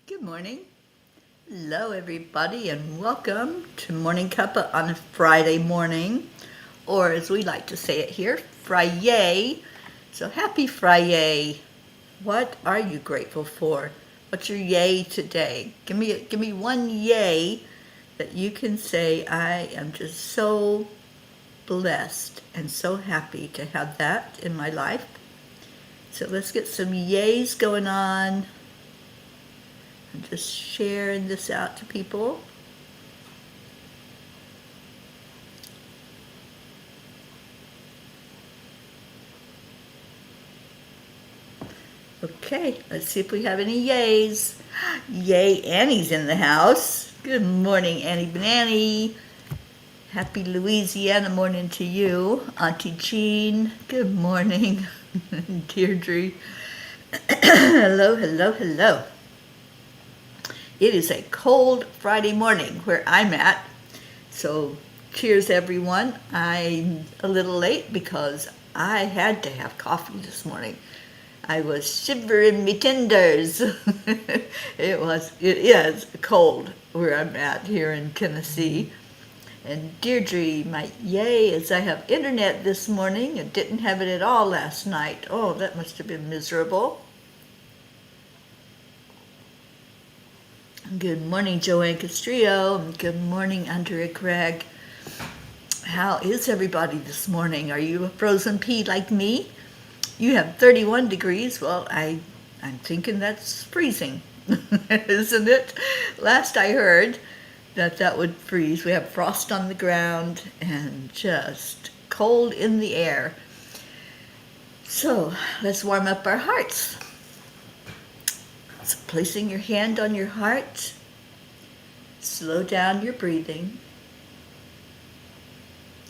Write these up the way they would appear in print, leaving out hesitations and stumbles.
Good morning. Hello, everybody, and welcome to Morning Cuppa on a Friday morning, or as we like to say it here, Friday. So happy Friday. What are you grateful for? What's your yay today? Give me one yay that you can say, I am just so blessed and so happy to have that in my life. So let's get some yays going on. I'm just sharing this out to people. Okay, let's see if we have any yays. Yay, Annie's in the house. Good morning, Annie Banani. Happy Louisiana morning to you. Auntie Jean, good morning. Deirdre, hello, hello, hello. It is a cold Friday morning where I'm at. So cheers, everyone. I'm a little late because I had to have coffee this morning. I was shivering me tenders. It is cold where I'm at here in Tennessee. And Deirdre, my yay is I have internet this morning and didn't have it at all last night. Oh, that must have been miserable. Good morning, Joanne Castrillo. Good morning, Andrea Craig. How is everybody this morning? Are you a frozen pea like me? You have 31 degrees. Well, I'm thinking that's freezing, isn't it? Last I heard that would freeze. We have frost on the ground and just cold in the air. So let's warm up our hearts. So placing your hand on your heart, slow down your breathing,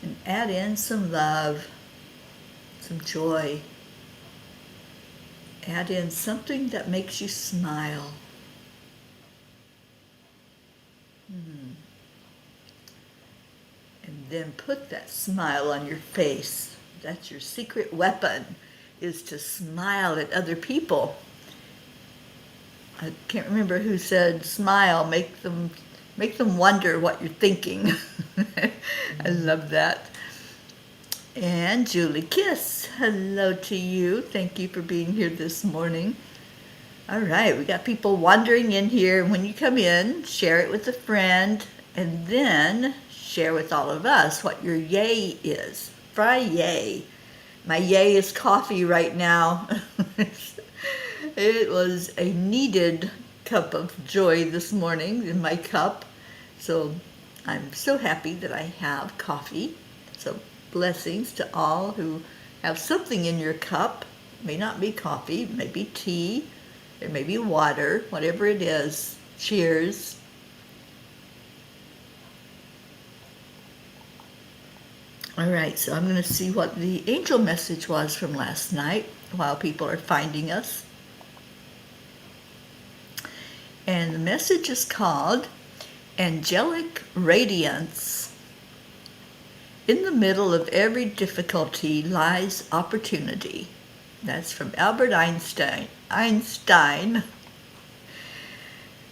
and add in some love, some joy. Add in something that makes you smile. And then put that smile on your face. That's your secret weapon, is to smile at other people. I can't remember who said, smile, make them wonder what you're thinking. I love that. And Julie Kiss, hello to you. Thank you for being here this morning. All right, we got people wandering in here. When you come in, share it with a friend, and then share with all of us what your yay is. Friday. My yay is coffee right now. It was a needed cup of joy this morning in my cup. So I'm so happy that I have coffee. So blessings to all who have something in your cup. It may not be coffee, it may be tea, it may be water, whatever it is. Cheers. All right, so I'm going to see what the angel message was from last night while people are finding us. And the message is called Angelic Radiance. In the middle of every difficulty lies opportunity. That's from Albert Einstein.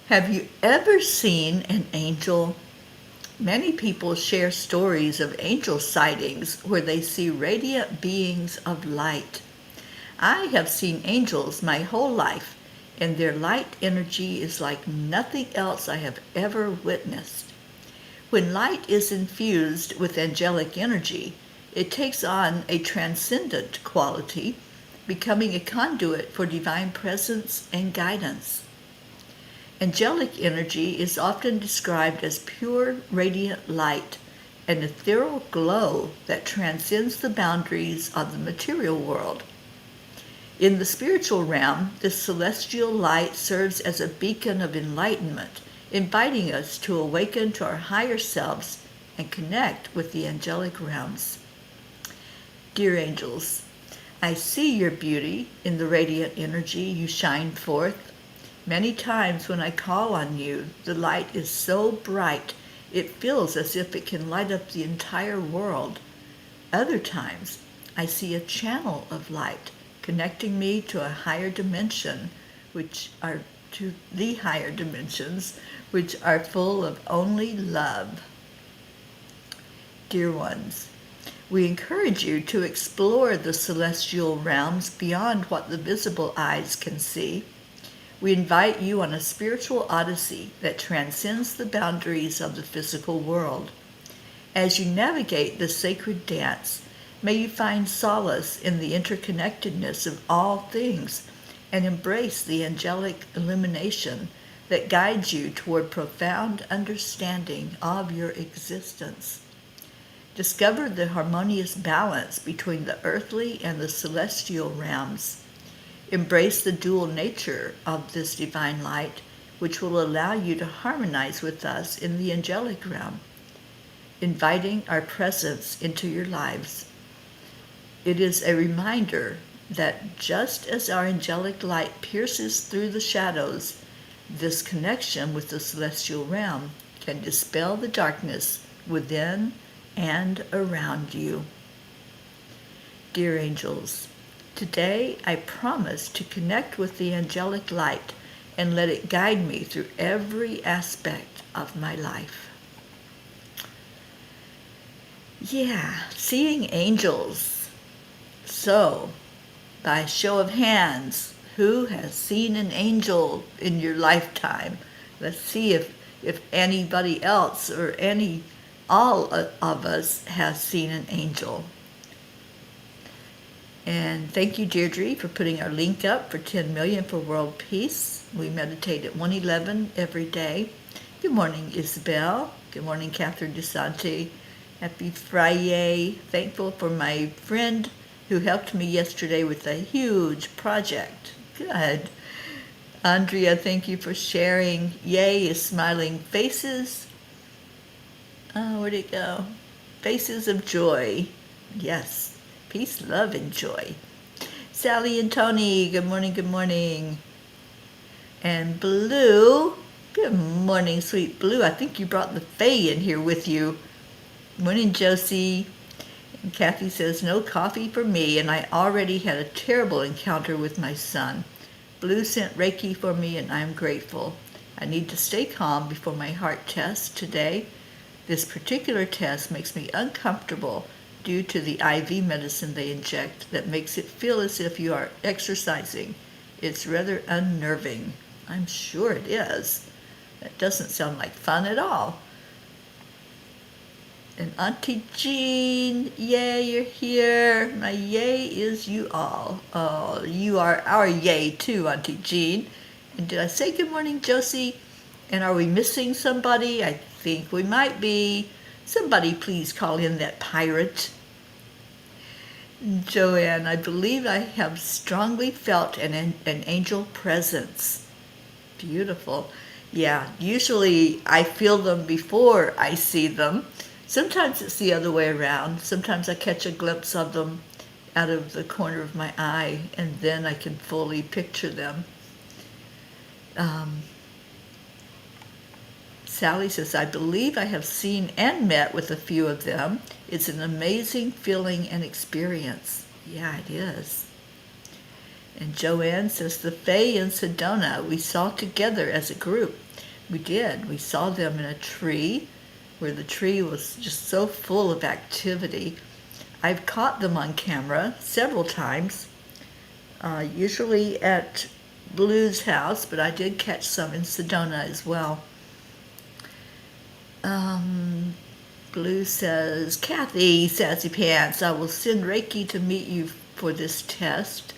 Have you ever seen an angel? Many people share stories of angel sightings where they see radiant beings of light. I have seen angels my whole life, and their light energy is like nothing else I have ever witnessed. When light is infused with angelic energy, it takes on a transcendent quality, becoming a conduit for divine presence and guidance. Angelic energy is often described as pure, radiant light, an ethereal glow that transcends the boundaries of the material world. In the spiritual realm, this celestial light serves as a beacon of enlightenment, inviting us to awaken to our higher selves and connect with the angelic realms. Dear angels, I see your beauty in the radiant energy you shine forth. Many times when I call on you, the light is so bright it feels as if it can light up the entire world. Other times, I see a channel of light connecting me to a higher dimension, which are to the higher dimensions, which are full of only love. Dear ones, we encourage you to explore the celestial realms beyond what the visible eyes can see. We invite you on a spiritual odyssey that transcends the boundaries of the physical world. As you navigate this sacred dance, may you find solace in the interconnectedness of all things and embrace the angelic illumination that guides you toward profound understanding of your existence. Discover the harmonious balance between the earthly and the celestial realms. Embrace the dual nature of this divine light, which will allow you to harmonize with us in the angelic realm, inviting our presence into your lives. It is a reminder that just as our angelic light pierces through the shadows, this connection with the celestial realm can dispel the darkness within and around you. Dear angels, today I promise to connect with the angelic light and let it guide me through every aspect of my life. Yeah, seeing angels. So, by show of hands, who has seen an angel in your lifetime? Let's see if anybody else or all of us has seen an angel. And thank you, Deirdre, for putting our link up for 10 million for world peace. We meditate at 1:11 every day. Good morning, Isabel. Good morning, Catherine DeSanti. Happy Friday. Thankful for my friend who helped me yesterday with a huge project. Good. Andrea, thank you for sharing. Yay is smiling faces. Oh, where'd it go? Faces of joy. Yes. Peace, love, and joy. Sally and Tony, good morning, good morning. And Blue, good morning, sweet Blue. I think you brought the Fae in here with you. Morning, Josie. And Kathy says, no coffee for me, and I already had a terrible encounter with my son. Blue sent Reiki for me, and I'm grateful. I need to stay calm before my heart test today. This particular test makes me uncomfortable due to the IV medicine they inject that makes it feel as if you are exercising. It's rather unnerving. I'm sure it is. That doesn't sound like fun at all. And Auntie Jean, yay, you're here. My yay is you all. Oh, you are our yay too, Auntie Jean. And did I say good morning, Josie? And are we missing somebody? I think we might be. Somebody please call in that pirate. Joanne, I believe I have strongly felt an angel presence. Beautiful. Yeah, usually I feel them before I see them. Sometimes it's the other way around. Sometimes I catch a glimpse of them out of the corner of my eye, and then I can fully picture them. Sally says, I believe I have seen and met with a few of them. It's an amazing feeling and experience. Yeah, it is. And Joanne says, the Fae in Sedona, we saw together as a group. We did. We saw them in a tree where the tree was just so full of activity. I've caught them on camera several times, usually at Blue's house, but I did catch some in Sedona as well. Blue says, Kathy, Sassy Pants, I will send Reiki to meet you for this test.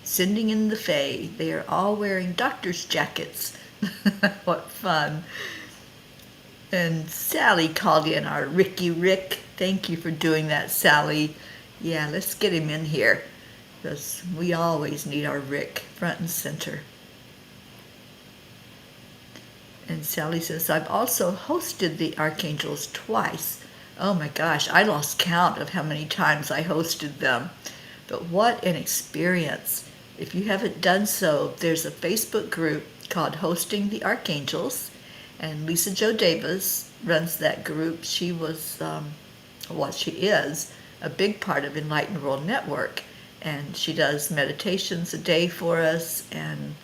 Sending in the Fae. They are all wearing doctor's jackets. What fun. And Sally called in our Ricky Rick. Thank you for doing that, Sally. Yeah, let's get him in here, because we always need our Rick front and center. And Sally says, I've also hosted the Archangels twice. Oh my gosh, I lost count of how many times I hosted them. But what an experience. If you haven't done so, there's a Facebook group called Hosting the Archangels, and Lisa Jo Davis runs that group. She was, she is a big part of Enlightened World Network, and she does meditations a day for us, and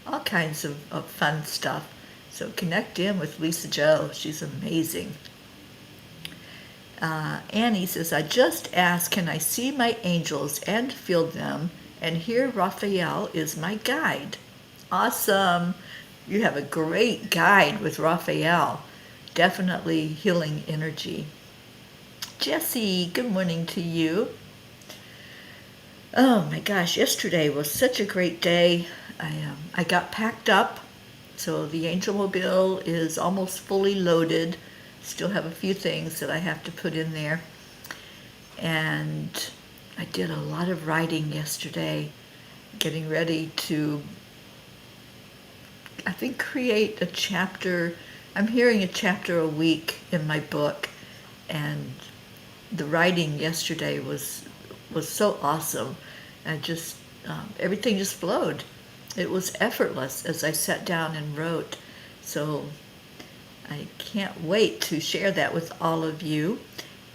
all kinds of fun stuff. So connect in with Lisa Joe. She's amazing. Annie says, I just asked, can I see my angels and feel them? And here Raphael is my guide. Awesome. You have a great guide with Raphael. Definitely healing energy. Jessie, good morning to you. Oh my gosh, yesterday was such a great day. I got packed up, so the Angel Mobile is almost fully loaded. Still have a few things that I have to put in there. And I did a lot of writing yesterday, getting ready to, I think, create a chapter. I'm hearing a chapter a week in my book, and the writing yesterday was so awesome. And just everything just flowed. It was effortless as I sat down and wrote. So I can't wait to share that with all of you.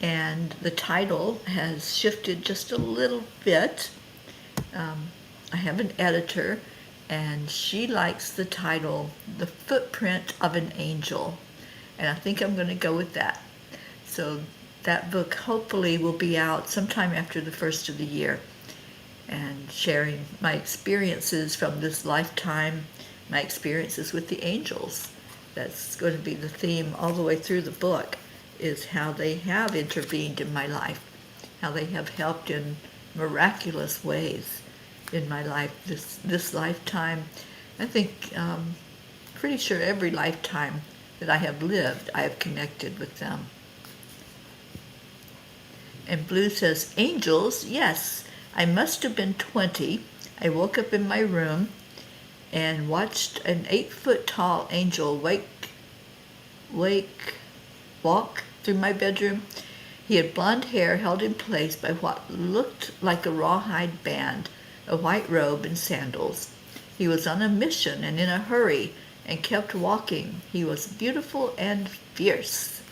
And the title has shifted just a little bit. I have an editor, and she likes the title, The Footprint of an Angel. And I think I'm going to go with that. So that book hopefully will be out sometime after the first of the year, and sharing my experiences from this lifetime, my experiences with the angels. That's going to be the theme all the way through the book, is how they have intervened in my life, how they have helped in miraculous ways in my life this lifetime. I think pretty sure every lifetime that I have lived, I have connected with them. And Blue says, angels, yes. I must have been 20. I woke up in my room and watched an 8-foot tall angel walk through my bedroom. He had blonde hair held in place by what looked like a rawhide band, a white robe, and sandals. He was on a mission and in a hurry and kept walking. He was beautiful and fierce.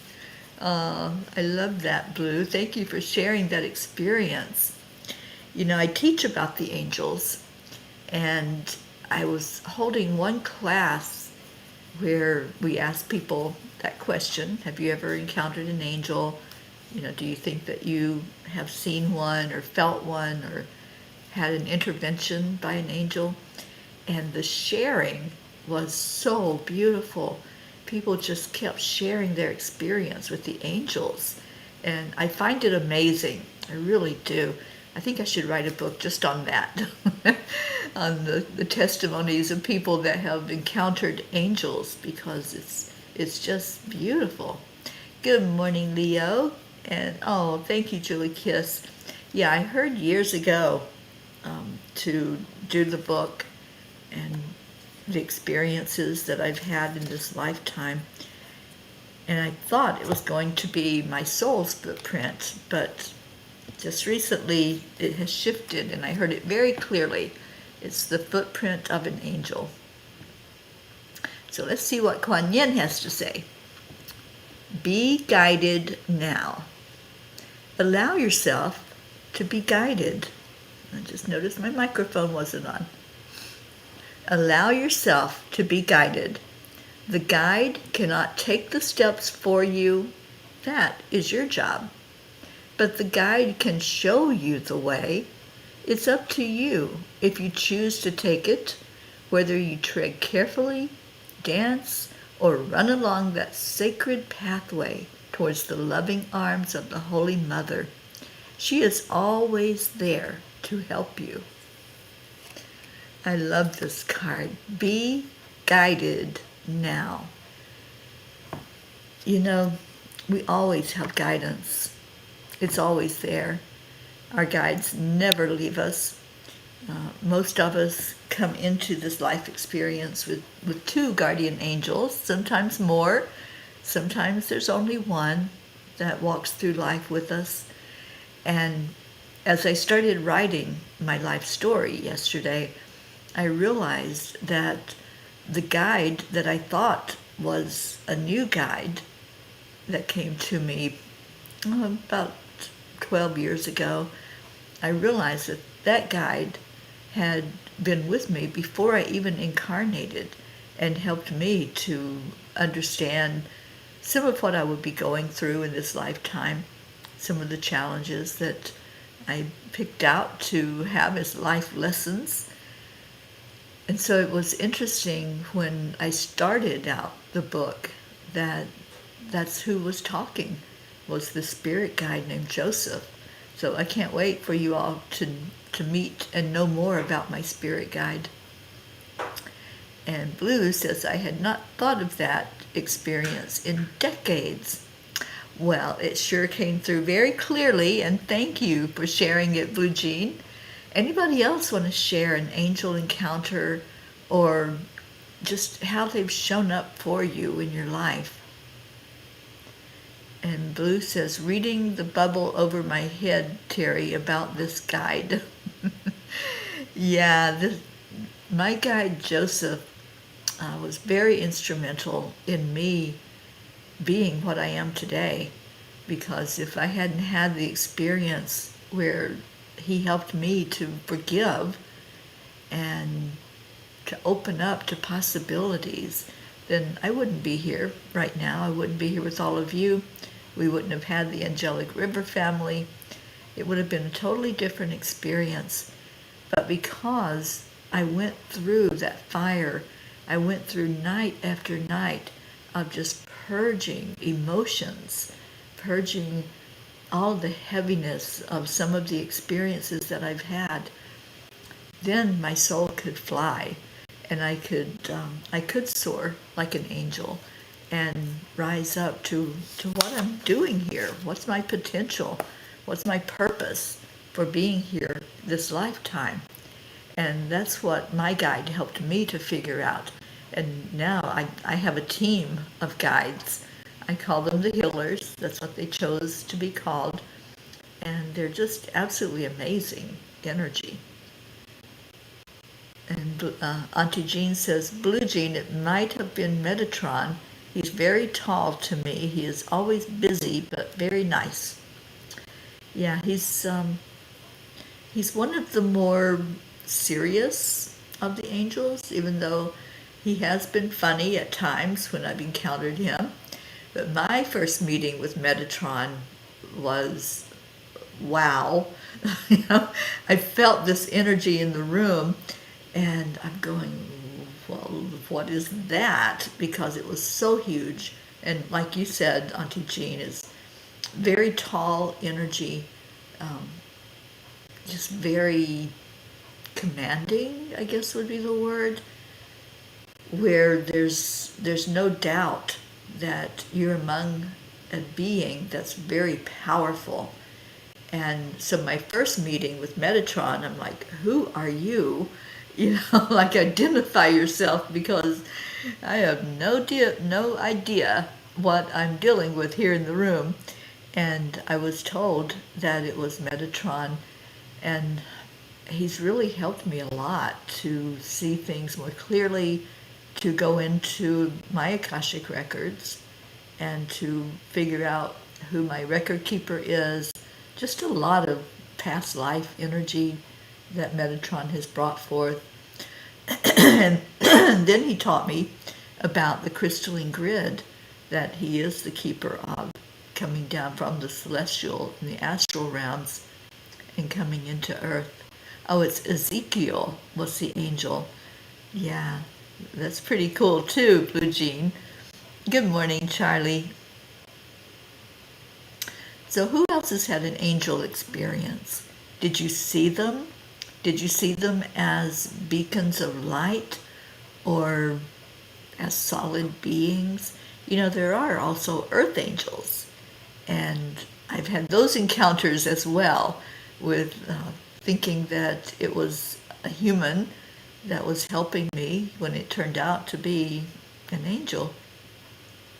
I love that, Blue. Thank you for sharing that experience. You know, I teach about the angels, and I was holding one class where we asked people that question: have you ever encountered an angel? You know, do you think that you have seen one or felt one or had an intervention by an angel? And the sharing was so beautiful. People just kept sharing their experience with the angels. And I find it amazing. I really do. I think I should write a book just on that, on the testimonies of people that have encountered angels, because it's just beautiful. Good morning, Leo. And oh, thank you, Julie Kiss. Yeah, I heard years ago to do the book and the experiences that I've had in this lifetime. And I thought it was going to be my soul's footprint, but just recently it has shifted, and I heard it very clearly. It's the footprint of an angel. So let's see what Kuan Yin has to say. Be guided now. Allow yourself to be guided. I just noticed my microphone wasn't on. Allow yourself to be guided. The guide cannot take the steps for you. That is your job. But the guide can show you the way. It's up to you if you choose to take it, whether you tread carefully, dance, or run along that sacred pathway towards the loving arms of the Holy Mother. She is always there to help you. I love this card. Be guided now. You know, we always have guidance. It's always there. Our guides never leave us. Most of us come into this life experience with 2 guardian angels, sometimes more. Sometimes there's only one that walks through life with us. And as I started writing my life story yesterday, I realized that the guide that I thought was a new guide that came to me about 12 years ago, I realized that that guide had been with me before I even incarnated and helped me to understand some of what I would be going through in this lifetime, some of the challenges that I picked out to have as life lessons. And so it was interesting when I started out the book that that's who was talking, was the spirit guide named Joseph. So I can't wait for you all to meet and know more about my spirit guide. And Blue says, I had not thought of that experience in decades. Well, it sure came through very clearly, and thank you for sharing it, Blue Jean. Anybody else want to share an angel encounter or just how they've shown up for you in your life? And Blue says, reading the bubble over my head, Teri, about this guide. Yeah, my guide, Joseph, was very instrumental in me being what I am today. Because if I hadn't had the experience where he helped me to forgive and to open up to possibilities, then I wouldn't be here right now. I wouldn't be here with all of you. We wouldn't have had the Angelic River family. It would have been a totally different experience. But because I went through that fire, I went through night after night of just purging emotions, purging all the heaviness of some of the experiences that I've had, then my soul could fly, and I could soar like an angel and rise up to what I'm doing here. What's my potential? What's my purpose for being here this lifetime? And that's what my guide helped me to figure out. And now I have a team of guides. I call them the healers. That's what they chose to be called. And they're just absolutely amazing energy. And Auntie Jean says, Blue Jean, it might have been Metatron. He's very tall to me. He is always busy, but very nice. Yeah, he's one of the more serious of the angels, even though he has been funny at times when I've encountered him. But my first meeting with Metatron was wow. I felt this energy in the room, and I'm going, well, what is that? Because it was so huge. And like you said, Auntie Jean, is very tall energy, just very commanding, I guess would be the word, where there's no doubt that you're among a being that's very powerful. And so my first meeting with Metatron, I'm like, who are you? Like identify yourself, because I have no idea what I'm dealing with here in the room. And I was told that it was Metatron, and he's really helped me a lot to see things more clearly, to go into my Akashic records and to figure out who my record keeper is. Just a lot of past life energy that Metatron has brought forth. And then he taught me about the crystalline grid that he is the keeper of, coming down from the celestial and the astral realms and coming into earth. Oh, it's Ezekiel was the angel. Yeah, that's pretty cool too, Blue Jean. Good morning, Charlie. So who else has had an angel experience? Did you see them? Did you see them as beacons of light or as solid beings? There are also earth angels, and I've had those encounters as well with thinking that it was a human that was helping me when it turned out to be an angel,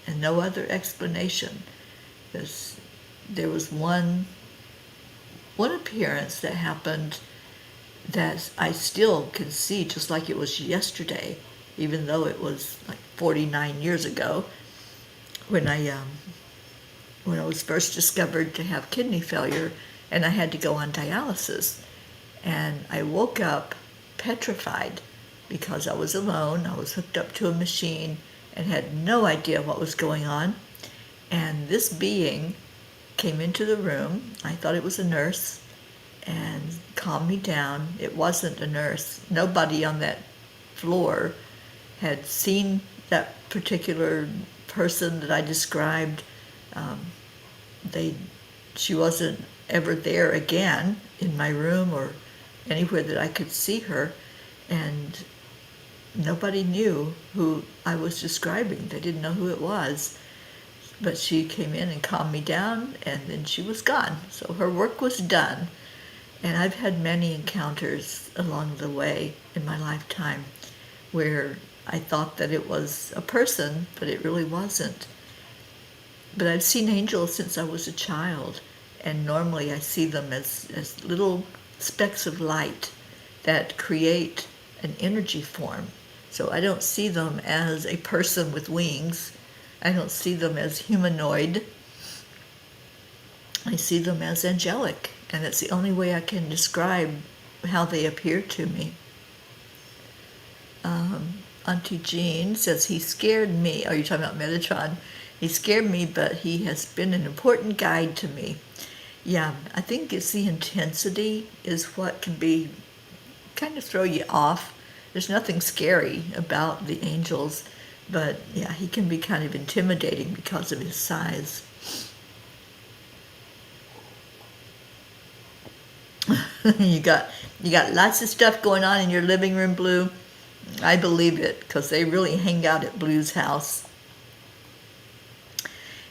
and no other explanation. There was one appearance that happened that I still can see just like it was yesterday, even though it was like 49 years ago when I was first discovered to have kidney failure and I had to go on dialysis. And I woke up petrified because I was alone. I was hooked up to a machine and had no idea what was going on. And this being came into the room. I thought it was a nurse, and calmed me down. It wasn't a nurse. Nobody on that floor had seen that particular person that I described. She wasn't ever there again in my room or anywhere that I could see her, and nobody knew who I was describing. They didn't know who it was. But she came in and calmed me down, and then she was gone. So her work was done. And I've had many encounters along the way in my lifetime where I thought that it was a person, but it really wasn't. But I've seen angels since I was a child, and normally I see them as little specks of light that create an energy form. So I don't see them as a person with wings. I don't see them as humanoid. I see them as angelic, and that's the only way I can describe how they appear to me. Auntie Jean says, he scared me. Oh, you're talking about Metatron. He scared me, but he has been an important guide to me. Yeah, I think it's the intensity is what can be kind of throw you off. There's nothing scary about the angels, but yeah, he can be kind of intimidating because of his size. you got lots of stuff going on in your living room, Blue. I believe it, because they really hang out at Blue's house.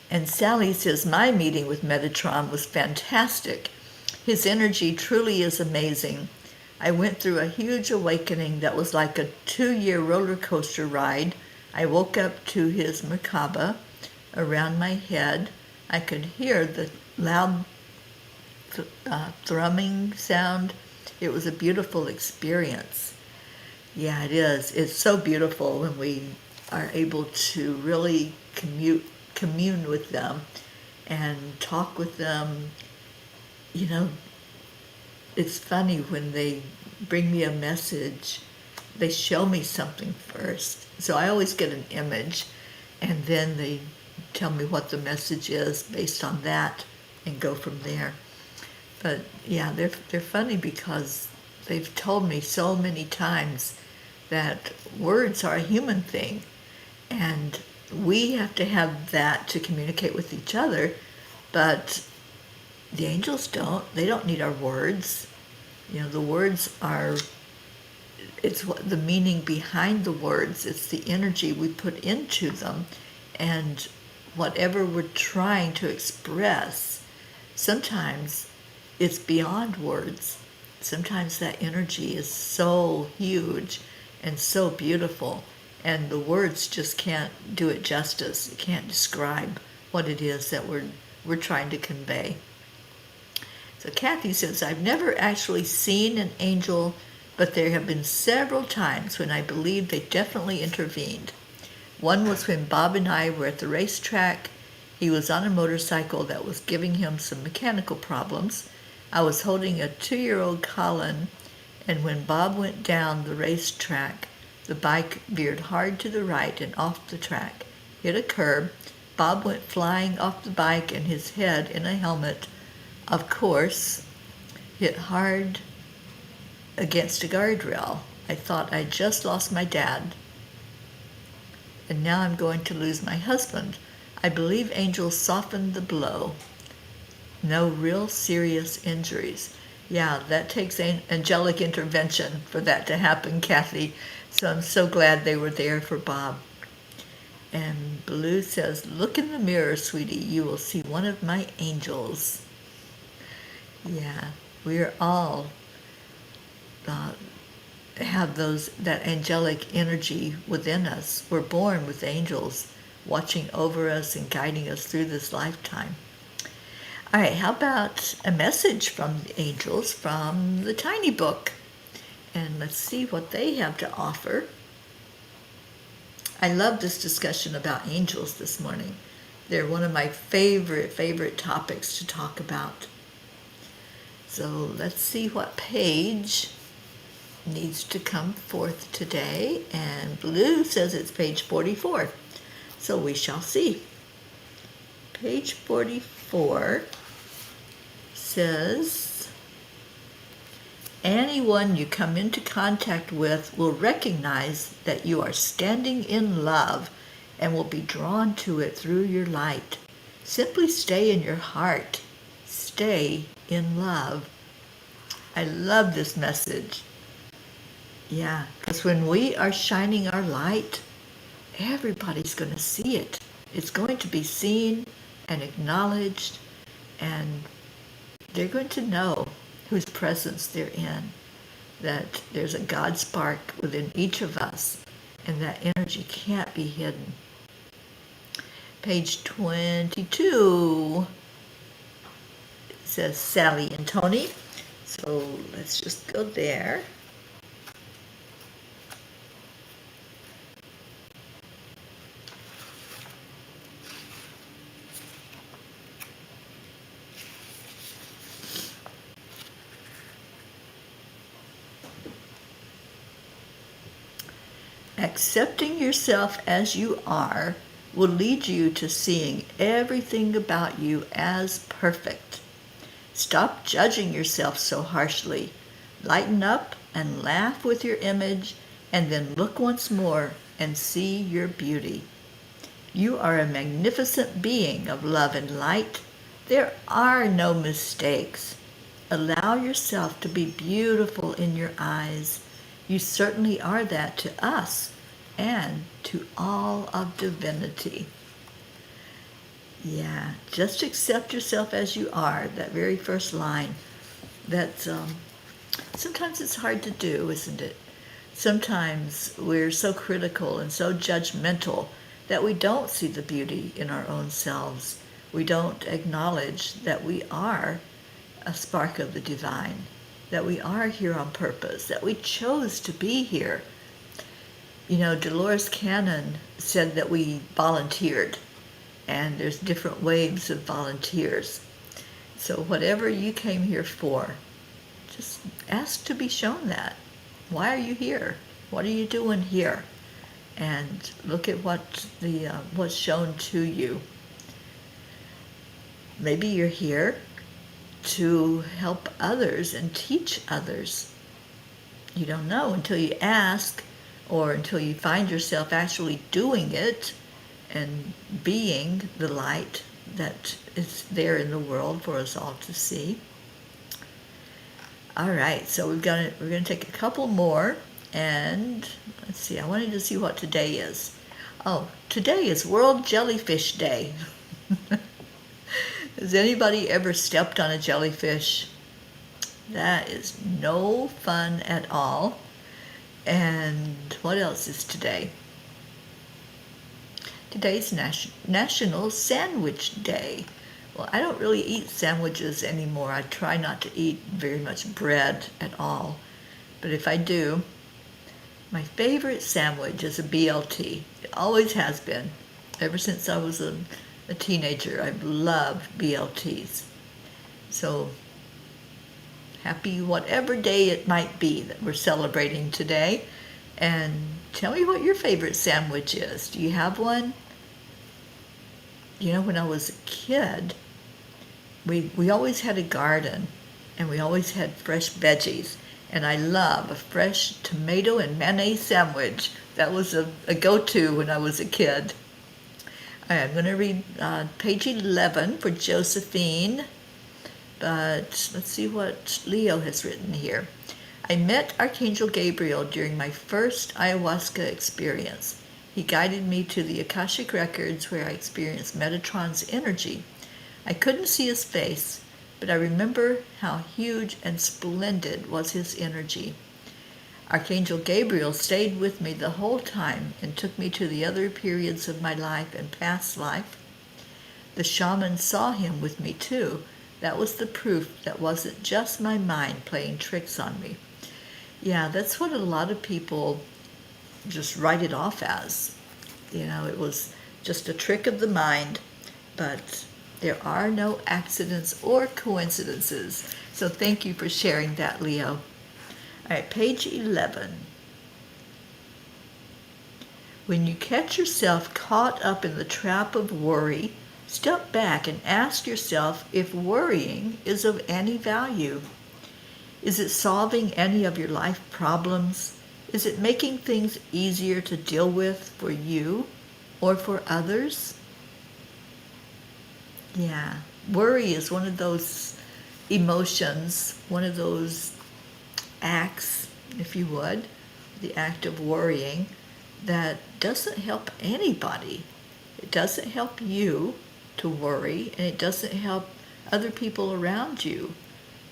And Sally says, my meeting with Metatron was fantastic. His energy truly is amazing. I went through a huge awakening that was like a 2-year roller coaster ride. I woke up to his Merkaba around my head. I could hear the loud thrumming sound. It was a beautiful experience. Yeah, it is. It's so beautiful when we are able to really commune with them and talk with them. You know, it's funny when they bring me a message, they show me something first. So I always get an image, and then they tell me what the message is based on that and go from there. But yeah, they're funny because they've told me so many times that words are a human thing, and we have to have that to communicate with each other, but the angels don't. They don't need our words. You know, the words are, it's what the meaning behind the words. It's the energy we put into them, and whatever we're trying to express, sometimes it's beyond words. Sometimes that energy is so huge and so beautiful, and the words just can't do it justice. It can't describe what it is that we're trying to convey. So Kathy says, I've never actually seen an angel, but there have been several times when I believe they definitely intervened. One was when Bob and I were at the racetrack. He was on a motorcycle that was giving him some mechanical problems. I was holding a 2-year-old Colin, and when Bob went down the racetrack, the bike veered hard to the right and off the track, hit a curb. Bob went flying off the bike, and his head in a helmet, of course, hit hard against a guardrail. I thought I'd just lost my dad, and now I'm going to lose my husband. I believe angels softened the blow. No real serious injuries. Yeah, that takes angelic intervention for that to happen, Kathy. So I'm so glad they were there for Bob. And Blue says, look in the mirror, sweetie. You will see one of my angels. Yeah, we're all have that angelic energy within us. We're born with angels watching over us and guiding us through this lifetime. All right, how about a message from the angels from the Tiny Book? And let's see what they have to offer. I love this discussion about angels this morning. They're one of my favorite topics to talk about. So let's see what page needs to come forth today, and blue says it's page 44. So we shall see. Page 44 says, anyone you come into contact with will recognize that you are standing in love and will be drawn to it through your light. Simply stay in your heart. Stay in love. I love this message. Yeah, because when we are shining our light, everybody's going to see it. It's going to be seen and acknowledged, and they're going to know whose presence they're in, that there's a God spark within each of us, and that energy can't be hidden. Page 22 says Sally and Tony. So let's just go there. Accepting yourself as you are will lead you to seeing everything about you as perfect. Stop judging yourself so harshly. Lighten up and laugh with your image, and then look once more and see your beauty. You are a magnificent being of love and light. There are no mistakes. Allow yourself to be beautiful in your eyes. You certainly are that to us and to all of divinity. Yeah, just accept yourself as you are, that very first line. That's sometimes it's hard to do, isn't it? Sometimes we're so critical and so judgmental that we don't see the beauty in our own selves. We don't acknowledge that we are a spark of the divine, that we are here on purpose, that we chose to be here. You know, Dolores Cannon said that we volunteered, and there's different waves of volunteers. So whatever you came here for, just ask to be shown that. Why are you here? What are you doing here? And look at what's shown to you. Maybe you're here to help others and teach others. You don't know until you ask, or until you find yourself actually doing it and being the light that is there in the world for us all to see. All right, so we're going to take a couple more, and let's see, I wanted to see what today is. Oh, today is World Jellyfish Day. Has anybody ever stepped on a jellyfish? That is no fun at all. And what else is today? Today's National Sandwich Day. Well, I don't really eat sandwiches anymore. I try not to eat very much bread at all. But if I do, my favorite sandwich is a BLT. It always has been. Ever since I was a teenager, I've loved BLTs. So happy whatever day it might be that we're celebrating today. And tell me what your favorite sandwich is. Do you have one? You know, when I was a kid, we always had a garden, and we always had fresh veggies. And I love a fresh tomato and mayonnaise sandwich. That was a go-to when I was a kid. All right, I'm going to read page 11 for Josephine. But let's see what Leo has written here. I met Archangel Gabriel during my first ayahuasca experience. He guided me to the Akashic Records where I experienced Metatron's energy. I couldn't see his face, but I remember how huge and splendid was his energy. Archangel Gabriel stayed with me the whole time and took me to the other periods of my life and past life. The shaman saw him with me too. That was the proof that wasn't just my mind playing tricks on me. Yeah, that's what a lot of people just write it off as. You know, it was just a trick of the mind, but there are no accidents or coincidences. So thank you for sharing that, Leo. All right, page 11. When you catch yourself caught up in the trap of worry, step back and ask yourself if worrying is of any value. Is it solving any of your life problems? Is it making things easier to deal with for you or for others? Yeah, worry is one of those emotions, one of those acts, if you would, the act of worrying, that doesn't help anybody. It doesn't help you to worry, and it doesn't help other people around you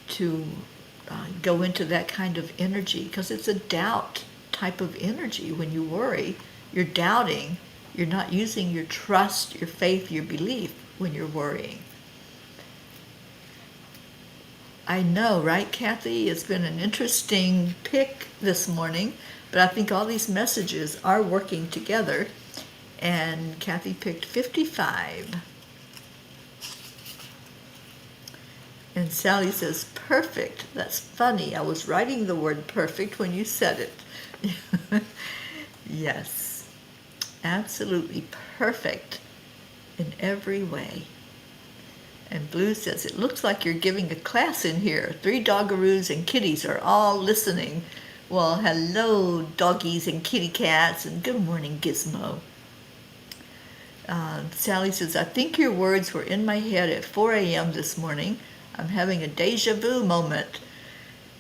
to go into that kind of energy, because it's a doubt type of energy. When you worry, you're doubting. You're not using your trust, your faith, your belief when you're worrying. I know, right, Kathy? It's been an interesting pick this morning, but I think all these messages are working together. And Kathy picked 55. And Sally says, perfect. That's funny. I was writing the word perfect when you said it. Yes, absolutely perfect in every way. And Blue says, it looks like you're giving a class in here. 3 doggaroos and kitties are all listening. Well, hello, doggies and kitty cats, and good morning, Gizmo. Sally says, I think your words were in my head at 4 a.m. this morning. I'm having a deja vu moment.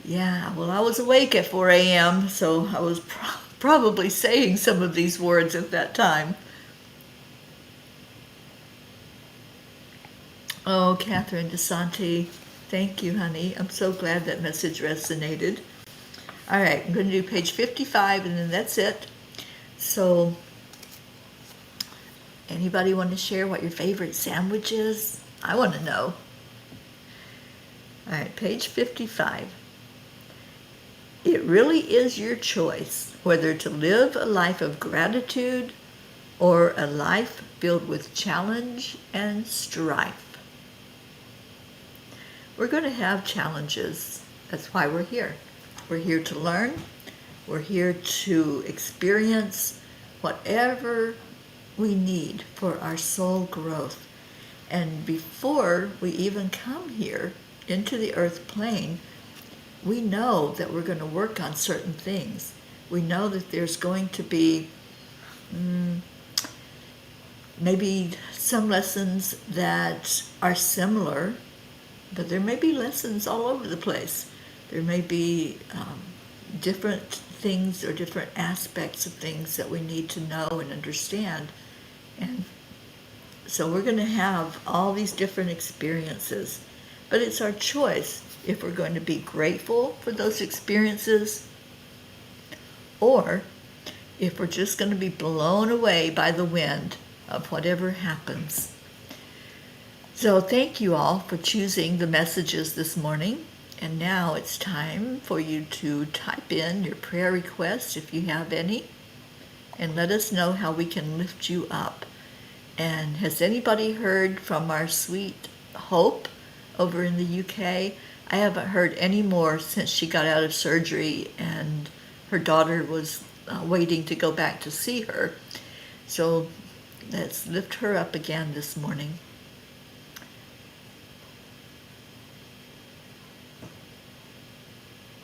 Yeah, well, I was awake at 4 a.m., so I was probably saying some of these words at that time. Oh, Catherine DeSanti, thank you, honey. I'm so glad that message resonated. All right, I'm going to do page 55, and then that's it. So, anybody want to share what your favorite sandwich is? I want to know. All right, page 55. It really is your choice whether to live a life of gratitude or a life filled with challenge and strife. We're going to have challenges. That's why we're here. We're here to learn. We're here to experience whatever we need for our soul growth. And before we even come here into the earth plane, we know that we're going to work on certain things. We know that there's going to be maybe some lessons that are similar, but there may be lessons all over the place. There may be different things or different aspects of things that we need to know and understand. And so we're going to have all these different experiences. But it's our choice if we're going to be grateful for those experiences or if we're just going to be blown away by the wind of whatever happens. So thank you all for choosing the messages this morning. And now it's time for you to type in your prayer requests if you have any, and let us know how we can lift you up. And has anybody heard from our sweet Hope over in the UK? I haven't heard any more since she got out of surgery and her daughter was waiting to go back to see her. So let's lift her up again this morning.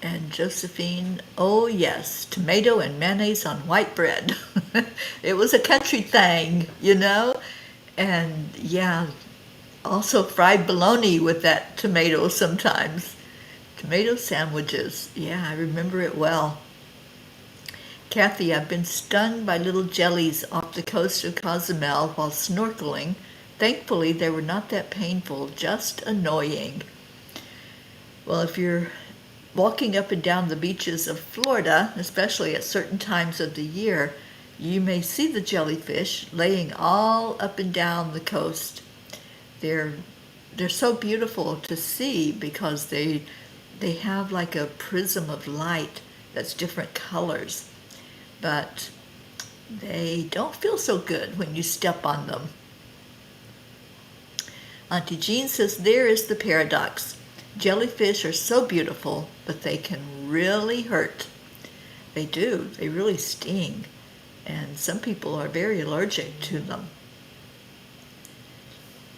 And Josephine, oh yes, tomato and mayonnaise on white bread. It was a country thing, you know? And yeah, also fried bologna with that tomato sometimes. Tomato sandwiches, yeah, I remember it well. Kathy, I've been stung by little jellies off the coast of Cozumel while snorkeling. Thankfully, they were not that painful, just annoying. Well, if you're walking up and down the beaches of Florida, especially at certain times of the year, you may see the jellyfish laying all up and down the coast. They're so beautiful to see because they have like a prism of light that's different colors, but they don't feel so good when you step on them. Auntie Jean says, there is the paradox. Jellyfish are so beautiful, but they can really hurt. They do. They really sting. And some people are very allergic to them.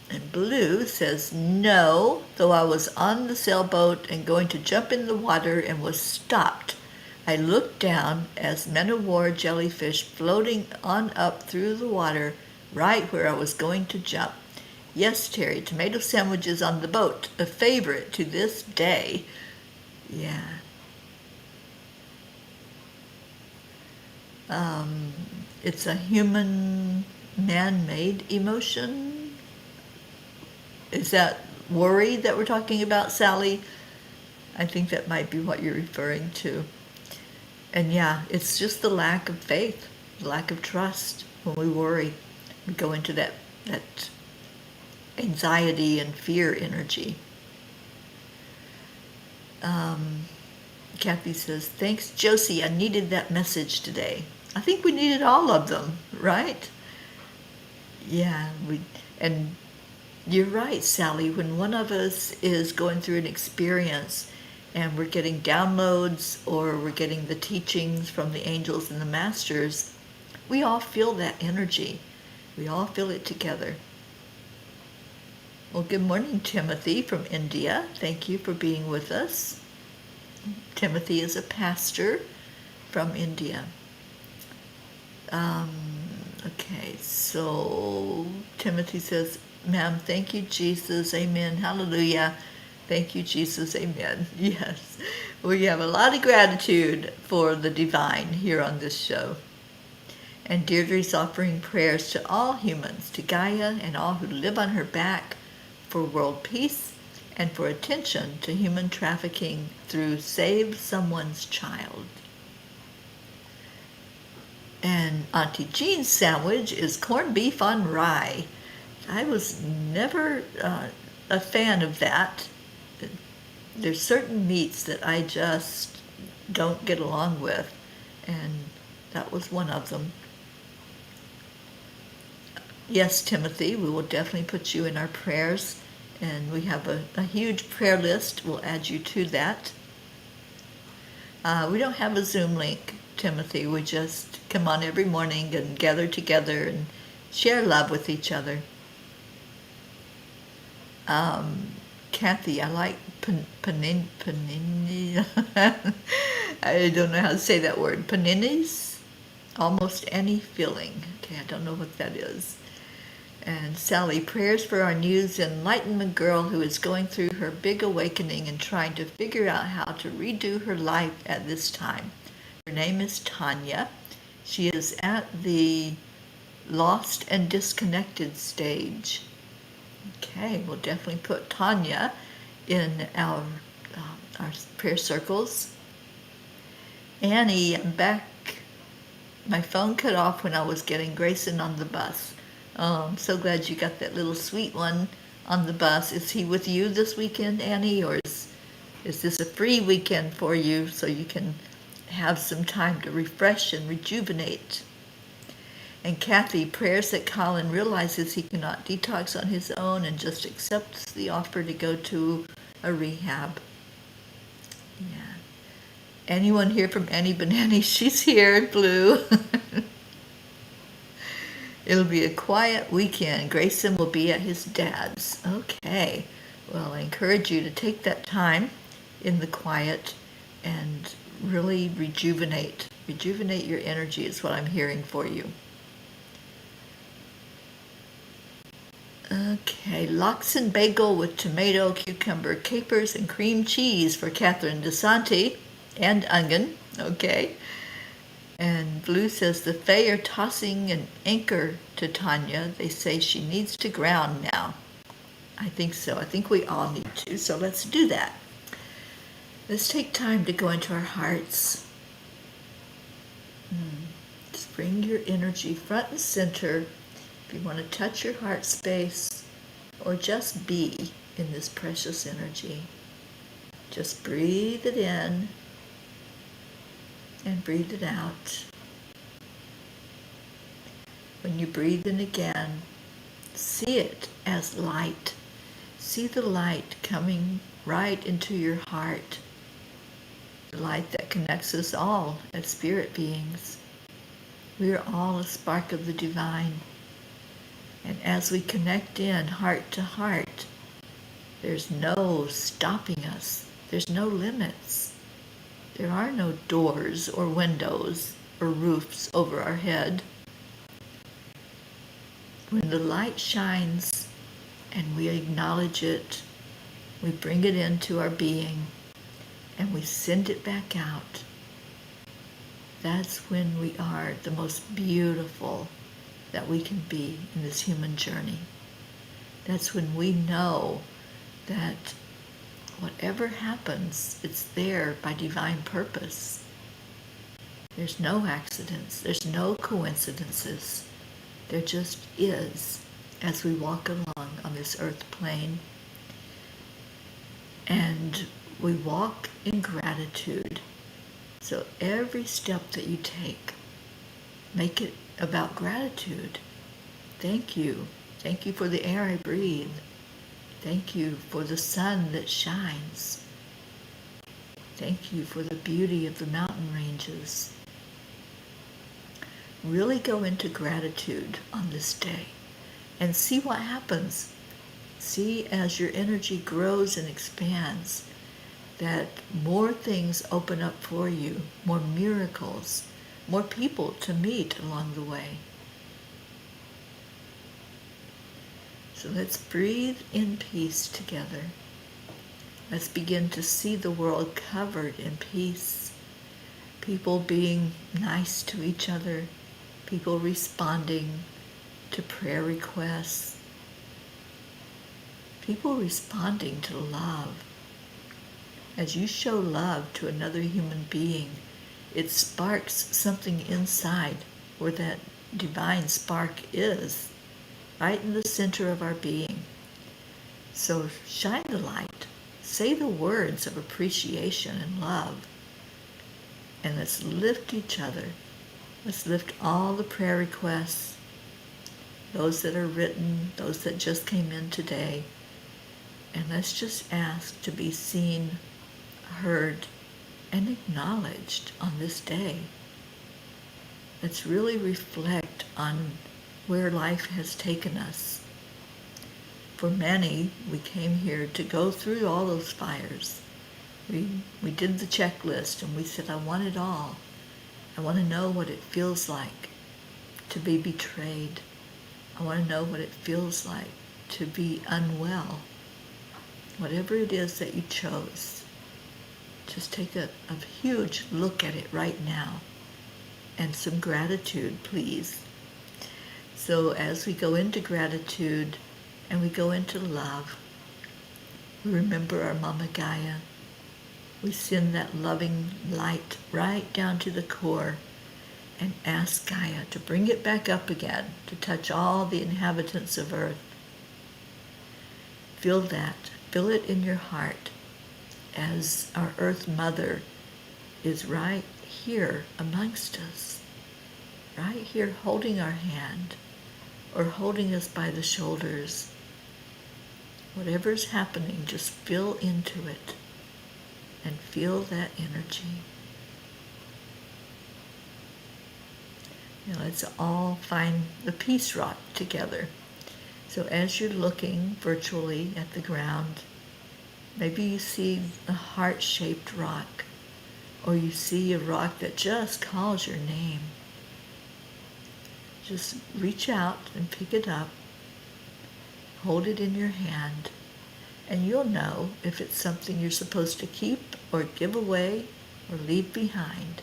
And Blue says, no, though I was on the sailboat and going to jump in the water and was stopped. I looked down as men of war jellyfish floating on up through the water right where I was going to jump. Yes, Teri, tomato sandwiches on the boat, a favorite to this day. Yeah. It's a human man-made emotion. Is that worry that we're talking about, Sally? I think that might be what you're referring to. And yeah, it's just the lack of faith, the lack of trust. When we worry, we go into that anxiety and fear energy. Kathy says, thanks, Josie. I needed that message today. I think we needed all of them, right? Yeah, and you're right, Sally. When one of us is going through an experience and we're getting downloads or we're getting the teachings from the angels and the masters, we all feel that energy. We all feel it together. Well, good morning, Timothy from India. Thank you for being with us. Timothy is a pastor from India. Okay, so Timothy says, ma'am, thank you, Jesus, amen, hallelujah. Thank you, Jesus, amen. Yes, we have a lot of gratitude for the divine here on this show. And Deirdre's offering prayers to all humans, to Gaia and all who live on her back, for world peace and for attention to human trafficking through Save Someone's Child. And Auntie Jean's sandwich is corned beef on rye. I was never a fan of that. There's certain meats that I just don't get along with, and that was one of them. Yes, Timothy, we will definitely put you in our prayers, and we have a huge prayer list. We'll add you to that. We don't have a Zoom link, Timothy. We just come on every morning and gather together and share love with each other. Kathy, I like panini. I don't know how to say that word. Paninis? Almost any feeling. Okay, I don't know what that is. And Sally, prayers for our news enlightenment girl who is going through her big awakening and trying to figure out how to redo her life at this time. Her name is Tanya. She is at the lost and disconnected stage. Okay, we'll definitely put Tanya in our prayer circles. Annie, I'm back. My phone cut off when I was getting Grayson on the bus. I'm so glad you got that little sweet one on the bus. Is he with you this weekend, Annie, or is this a free weekend for you so you can have some time to refresh and rejuvenate? And Kathy, prayers that Colin realizes he cannot detox on his own and just accepts the offer to go to a rehab. Yeah. Anyone here from Annie Banani? She's here, Blue. It'll be a quiet weekend. Grayson will be at his dad's. Okay. Well, I encourage you to take that time in the quiet and really rejuvenate. Rejuvenate your energy is what I'm hearing for you. Okay, lox and bagel with tomato, cucumber, capers, and cream cheese for Catherine DeSanti and onion. Okay. And Blue says the Fae are tossing an anchor to Tanya. They say she needs to ground now. I think so. I think we all need to. So let's do that. Let's take time to go into our hearts. Just bring your energy front and center. If you want to touch your heart space or just be in this precious energy, just breathe it in and breathe it out. When you breathe in again, see it as light. See the light coming right into your heart, the light that connects us all as spirit beings. We are all a spark of the divine. And as we connect in heart to heart, there's no stopping us. There's no limits. There are no doors or windows or roofs over our head. When the light shines and we acknowledge it, we bring it into our being and we send it back out. That's when we are the most beautiful that we can be in this human journey. That's when we know that whatever happens, it's there by divine purpose. There's no accidents. There's no coincidences. There just is as we walk along on this earth plane. And we walk in gratitude. So every step that you take, make it about gratitude. Thank you. Thank you for the air I breathe. Thank you for the sun that shines. Thank you for the beauty of the mountain ranges. Really go into gratitude on this day and see what happens. See as your energy grows and expands that more things open up for you, more miracles, more people to meet along the way. So let's breathe in peace together. Let's begin to see the world covered in peace. People being nice to each other. People responding to prayer requests. People responding to love. As you show love to another human being, it sparks something inside where that divine spark is, right in the center of our being. So shine the light. Say the words of appreciation and love. And let's lift each other. Let's lift all the prayer requests, those that are written, those that just came in today. And let's just ask to be seen, heard, and acknowledged on this day. Let's really reflect on where life has taken us. For many, we came here to go through all those fires. We did the checklist and we said, I want it all. I want to know what it feels like to be betrayed. I want to know what it feels like to be unwell. Whatever it is that you chose, just take a huge look at it right now. And some gratitude, please. So as we go into gratitude and we go into love, we remember our Mama Gaia. We send that loving light right down to the core and ask Gaia to bring it back up again, to touch all the inhabitants of Earth. Feel that. Feel it in your heart as our Earth Mother is right here amongst us, right here holding our hand or holding us by the shoulders. Whatever's happening, just feel into it and feel that energy. Now let's all find the peace rock together. So as you're looking virtually at the ground, maybe you see a heart-shaped rock, or you see a rock that just calls your name. Just reach out and pick it up, hold it in your hand, and you'll know if it's something you're supposed to keep or give away or leave behind.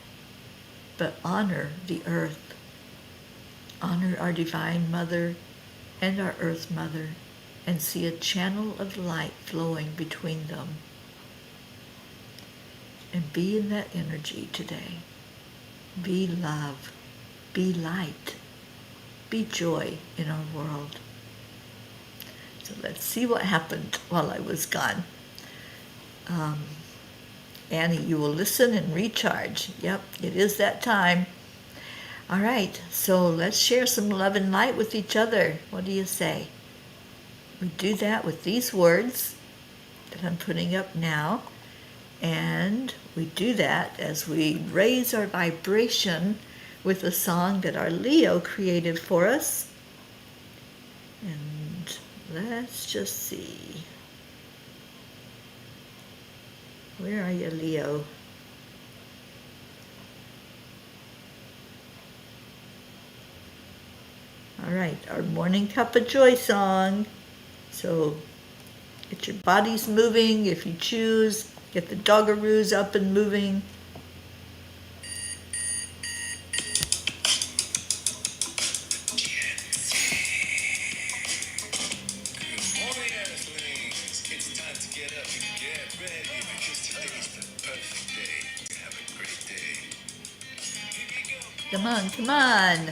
But honor the earth. Honor our Divine Mother and our Earth Mother, and see a channel of light flowing between them. And be in that energy today. Be love. Be light. Be joy in our world. So let's see what happened while I was gone. Annie, you will listen and recharge. Yep, it is that time. All right, so let's share some love and light with each other. What do you say? We do that with these words. that I'm putting up now. And we do that as we raise our vibration with a song that our Leo created for us. And let's just see. Where are you, Leo? All right, our Morning Cuppa Joy song. So get your bodies moving if you choose. Get the doggaroos up and moving. Come on, come on.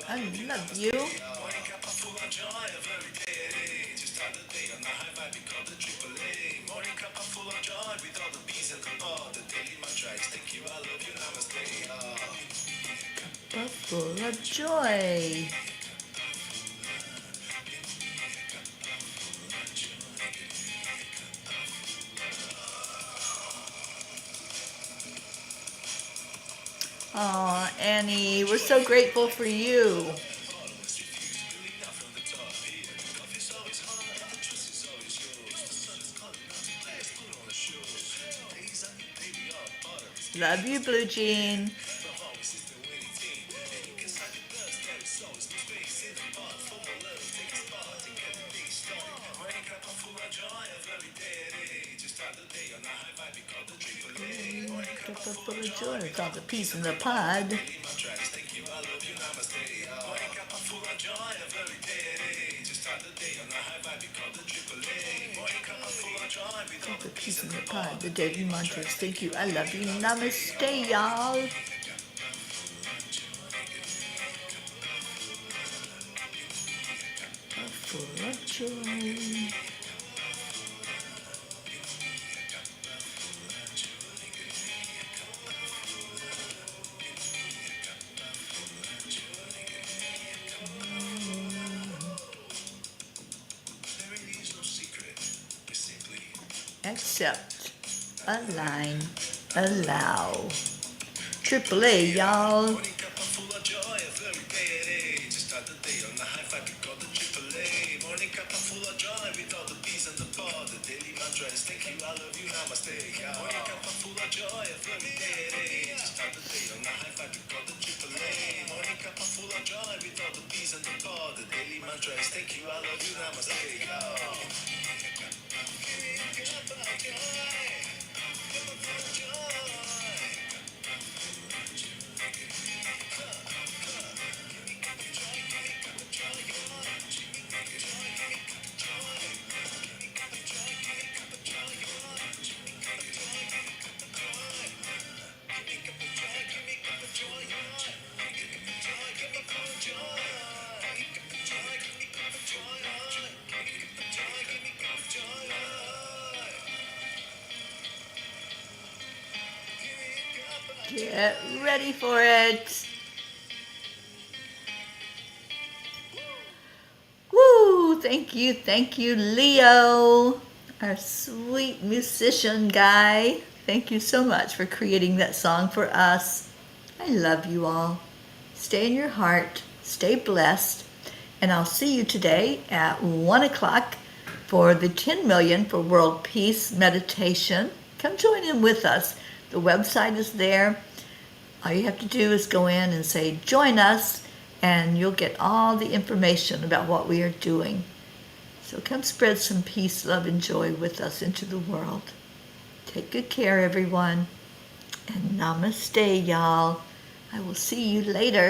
I love you. Cup full of joy. Aw, Annie, we're so grateful for you. Love you, Blue Jean. Cuppa full of joy with all the peas in the pod. The peas in the pod, the daily mantras. Thank you. I love you. Namaste, y'all. Full of joy. Accept, align, allow. Triple A, y'all. Get ready for it. Woo! Thank you, Leo, our sweet musician guy. Thank you so much for creating that song for us. I love you all. Stay in your heart. Stay blessed. And I'll see you today at 1 o'clock for the 10 million for world peace meditation. Come join in with us. The website is there. All you have to do is go in and say, join us, and you'll get all the information about what we are doing. So come spread some peace, love, and joy with us into the world. Take good care, everyone. And namaste, y'all. I will see you later.